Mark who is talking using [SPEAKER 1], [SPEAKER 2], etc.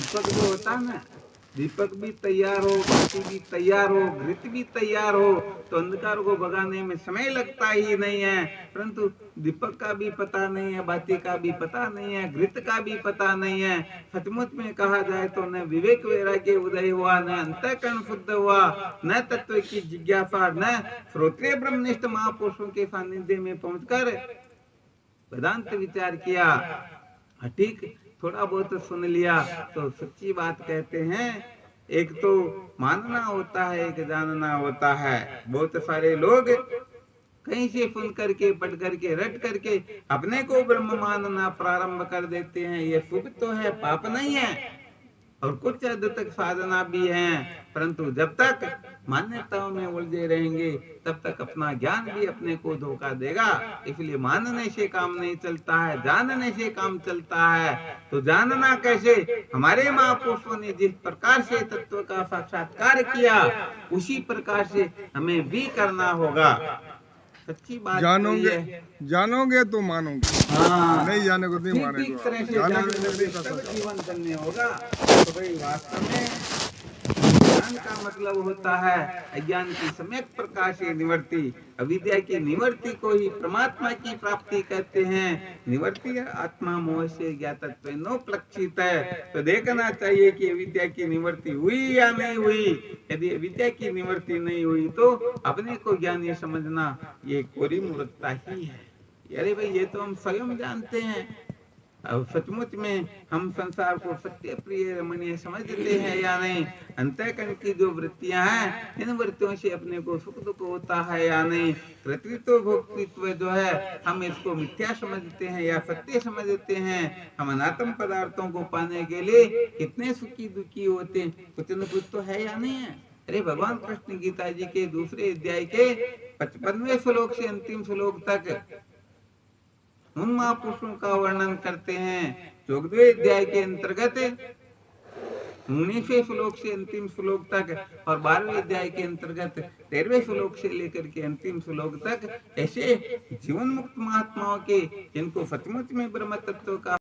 [SPEAKER 1] दीपक जो होता है ना, दीपक भी तैयार हो, बाती भी तैयार हो, घृत भी तैयार हो, तो अंधकार को भगाने में समय लगता ही नहीं है। परंतु दीपक का भी पता नहीं है, बाती का भी पता नहीं है, घृत का भी पता नहीं है। सचमुच में कहा जाए तो न विवेक वैराग्य उदय हुआ, न अंतःकरण शुद्ध हुआ, न तत्व की जिज्ञासा, न श्रोत्रिय ब्रह्मनिष्ठ महापुरुषों के सानिध्य में पहुंचकर वेदांत विचार किया। ठीक, थोड़ा बहुत सुन लिया तो सच्ची बात कहते हैं, एक तो मानना होता है, एक जानना होता है। बहुत सारे लोग कहीं से सुन करके, पढ़ करके, रट करके अपने को ब्रह्म मानना प्रारंभ कर देते हैं। ये शुभ तो है, पाप नहीं है, और कुछ हद तक साधना भी है। परंतु जब तक मान्यताओं में उलझे रहेंगे तब तक अपना ज्ञान भी अपने को धोखा देगा। इसलिए मानने से काम नहीं चलता है, जानने से काम चलता है। तो जानना कैसे? हमारे महापुरुषों ने जिस प्रकार से तत्व का साक्षात्कार किया उसी प्रकार से हमें भी करना होगा। सच्ची बात
[SPEAKER 2] जानोगे,
[SPEAKER 1] है,
[SPEAKER 2] जानोगे तो मानोगे।
[SPEAKER 1] हाँ,
[SPEAKER 2] नहीं जाने को नहीं मानेगा।
[SPEAKER 1] ठीक तरह से
[SPEAKER 2] जानोगे
[SPEAKER 1] तब जीवन धन्य होगा। तो भाई वास्तव में ज्ञान का मतलब होता है अज्ञान की सम्यक प्रकाश निवृत्ति। अविद्या की निवृत्ति को ही परमात्मा की प्राप्ति कहते हैं। निवृत्ति आत्मा मोह से ज्ञातत्व नोपलक्षित है। तो देखना चाहिए कि अविद्या की निवृत्ति हुई या नहीं हुई। यदि अविद्या की निवृत्ति नहीं हुई तो अपने को ज्ञानी समझना ये कोरी मूर्खता ही है। अरे भाई, ये तो हम स्वयं जानते हैं। अब सचमुच में हम संसार को सत्य प्रिय रमणीय समझते हैं या नहीं? अंतःकरण की जो वृत्तियां हैं, इन वृत्तियों से अपने को सुख दुख होता है या नहीं? कर्तृत्व भोक्तृत्व जो है, हम इसको मिथ्या समझते हैं या सत्य समझते हैं? हम अनात्म पदार्थों को पाने के लिए कितने सुखी दुखी होते हैं, कुछ न कुछ तो है या नहीं है? अरे भगवान कृष्ण गीता जी के दूसरे अध्याय के 55वें श्लोक से अंतिम श्लोक तक उन महापुरुषों का वर्णन करते हैं। 14वें अध्याय के अंतर्गत 19वें श्लोक से अंतिम श्लोक तक और 12वें अध्याय के अंतर्गत 13वें श्लोक से लेकर के अंतिम श्लोक तक ऐसे जीवन मुक्त महात्माओं के, जिनको सचमुच में ब्रह्म तत्व का